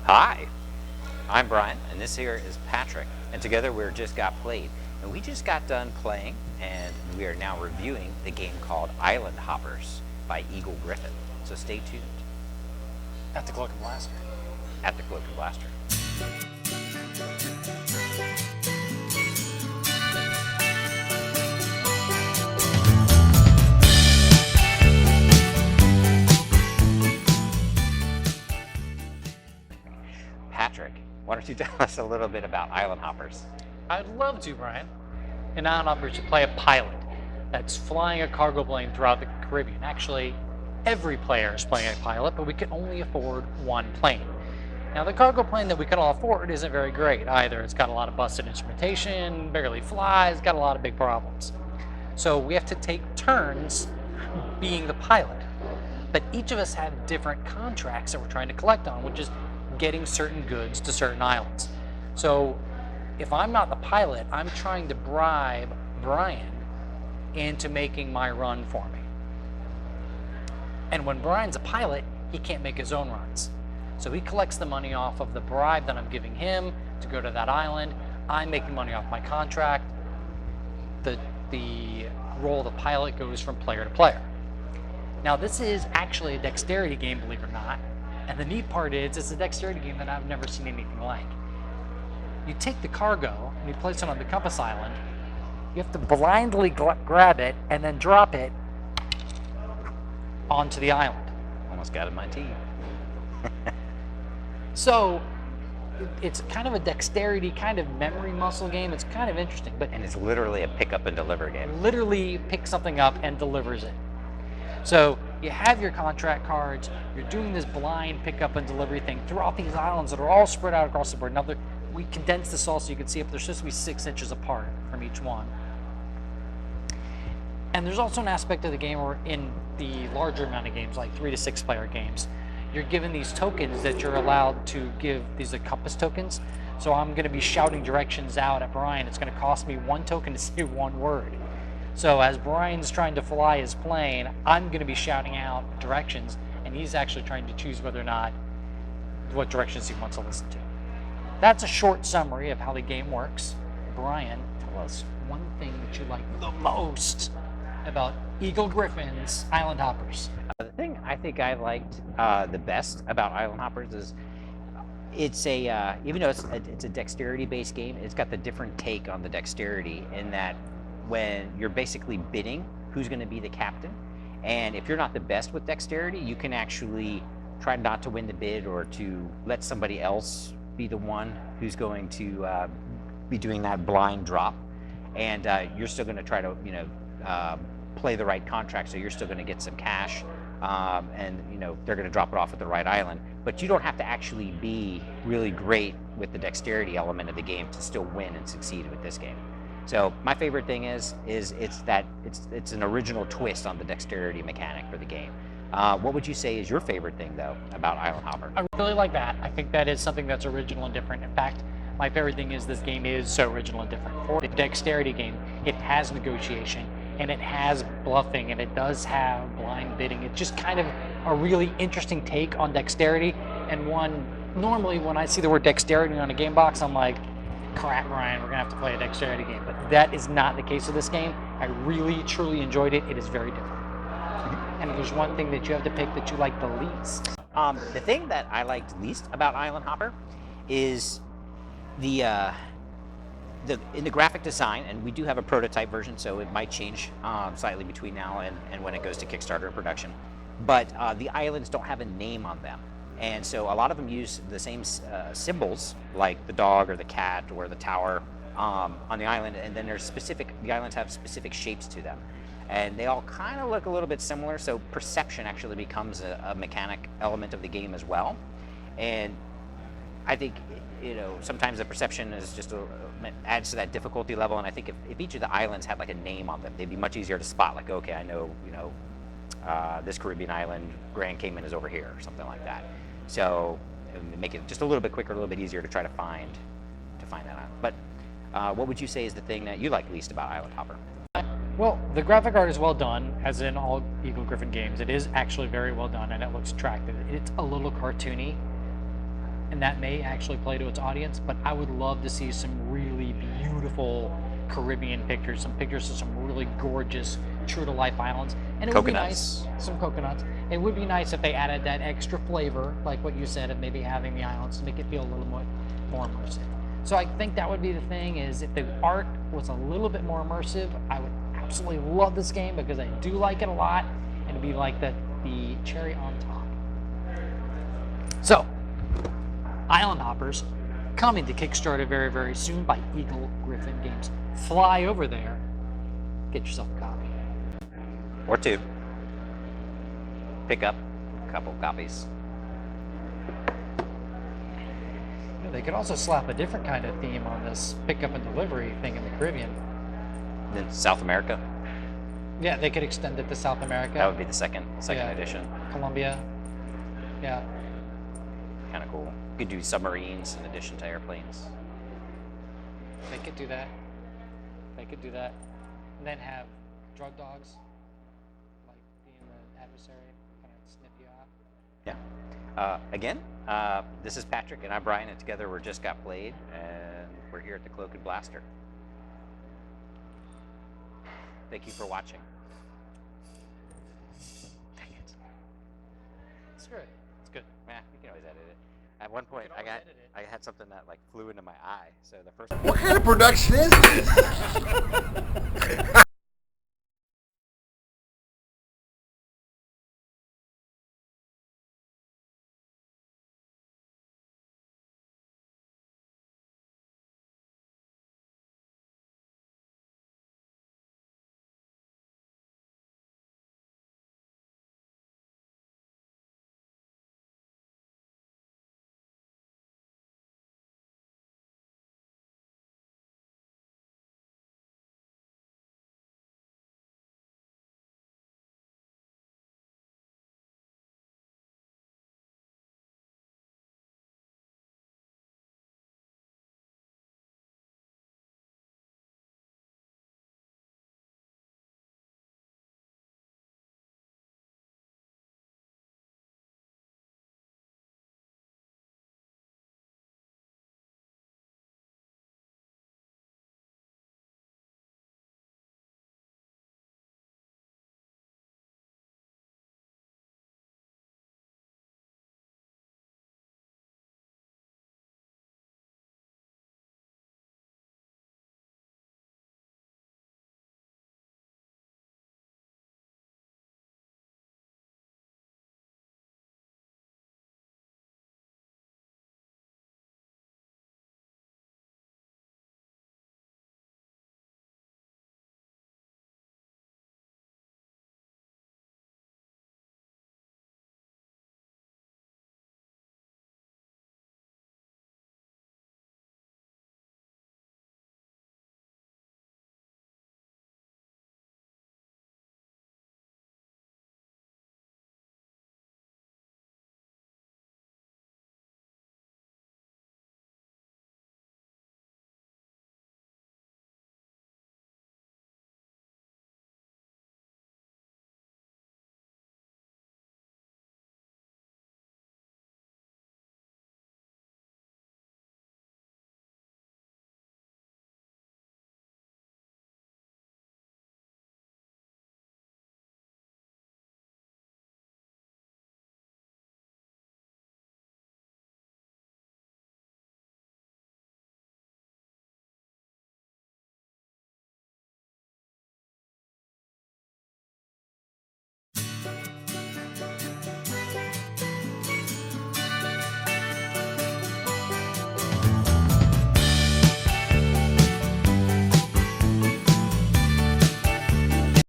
Hi, I'm Brian, and this here is Patrick, and together we're Just Got Played. And we just got done playing, and we are now reviewing the game called Island Hoppers by Eagle Griffin. So stay tuned. At the Cloak and Blaster. At the Cloak and Blaster. Patrick, why don't you tell us a little bit about Island Hoppers? I'd love to, Brian. In Island Hoppers, you play a pilot that's flying a cargo plane throughout the Caribbean. Actually, every player is playing a pilot, but we can only afford one plane. Now, the cargo plane that we can all afford isn't very great either. It's got a lot of busted instrumentation, barely flies, got a lot of big problems. So we have to take turns being the pilot. But each of us have different contracts that we're trying to collect on, which is getting certain goods to certain islands. So if I'm not the pilot, I'm trying to bribe Brian into making my run for me. And when Brian's a pilot, he can't make his own runs. So he collects the money off of the bribe that I'm giving him to go to that island. I'm making money off my contract. The role of the pilot goes from player to player. Now, this is actually a dexterity game, believe it or not. And the neat part is, it's a dexterity game that I've never seen anything like. You take the cargo and you place it on the compass island. You have to blindly grab it and then drop it onto the island. Almost got in my teeth. So it's kind of a dexterity, kind of memory muscle game. It's kind of interesting, but And it's literally a pick up and deliver game. literally picks something up and delivers it. So you have your contract cards, you're doing this blind pickup and delivery thing throughout these islands that are all spread out across the board. Now, we condensed this all so you can see if they're supposed to be 6 inches apart from each one. And there's also an aspect of the game where in the larger amount of games, like 3 to 6 player games, you're given these tokens that you're allowed to give. These are compass tokens. So I'm going to be shouting directions out at Brian. It's going to cost me 1 token to say 1 word. So as Brian's trying to fly his plane, I'm going to be shouting out directions, and he's actually trying to choose whether or not what directions he wants to listen to. That's a short summary of how the game works. Brian, tell us one thing that you like the most about Eagle Griffin's Island Hoppers. The thing I think I liked the best about Island Hoppers is it's a even though it's a dexterity-based game, it's got the different take on the dexterity in that when you're basically bidding who's going to be the captain, and if you're not the best with dexterity, you can actually try not to win the bid or to let somebody else be the one who's going to be doing that blind drop, and you're still going to try to play the right contract, so you're still going to get some cash, and they're going to drop it off at the right island, but you don't have to actually be really great with the dexterity element of the game to still win and succeed with this game. So my favorite thing is it's an original twist on the dexterity mechanic for the game. What would you say is your favorite thing though about Island Hopper? I really like that. I think that is something that's original and different. In fact, my favorite thing is this game is so original and different. For the dexterity game, it has negotiation, and it has bluffing, and it does have blind bidding. It's just kind of a really interesting take on dexterity, and one, normally when I see the word dexterity on a game box, I'm like, crap, Ryan, we're gonna have to play a dexterity game. But that is not the case with this game. I really, truly enjoyed it. It is very different. And if there's one thing that you have to pick that you like the least. The thing that I liked least about Island Hopper is in the graphic design, and we do have a prototype version, so it might change slightly between now and when it goes to Kickstarter and production. But the islands don't have a name on them. And so a lot of them use the same symbols, like the dog or the cat or the tower on the island, and then the islands have specific shapes to them. And they all kind of look a little bit similar, so perception actually becomes a mechanic element of the game as well. And I think, sometimes the perception is just adds to that difficulty level, and I think if each of the islands had like a name on them, they'd be much easier to spot, like, okay, I know, this Caribbean island, Grand Cayman is over here, or something like that. So make it just a little bit quicker, a little bit easier to try to find that island. But what would you say is the thing that you like least about Island Hopper? Well, the graphic art is well done, as in all Eagle Griffin games. It is actually very well done, and it looks attractive. It's a little cartoony, and that may actually play to its audience, but I would love to see some really beautiful Caribbean pictures, some pictures of some really gorgeous, true-to-life islands. And it would be Coconuts. nice, some coconuts. It would be nice if they added that extra flavor, like what you said, of maybe having the islands to make it feel a little more immersive. So I think that would be the thing, is if the art was a little bit more immersive, I would absolutely love this game because I do like it a lot, and it'd be like the cherry on top. So, Island Hoppers, coming to Kickstarter very, very soon by Eagle Griffin Games. Fly over there, get yourself a copy. Or 2. Pick up a couple copies. Yeah, they could also slap a different kind of theme on this pickup and delivery thing in the Caribbean. Then South America. Yeah, they could extend it to South America. That would be the second Yeah. edition. Colombia. Yeah. Kind of cool. You could do submarines in addition to airplanes. They could do that. They could do that. And then have drug dogs, like being the adversary, kind of snip you out. Yeah. Again, this is Patrick, and I'm Brian, and together we're Just Got Played, and we're here at the Cloak and Blaster. Thank you for watching. Dang it. Screw it. It's good. Yeah, you can always edit it. At one point, always edit it. I had something that like flew into my eye. So the first. What kind of production is this?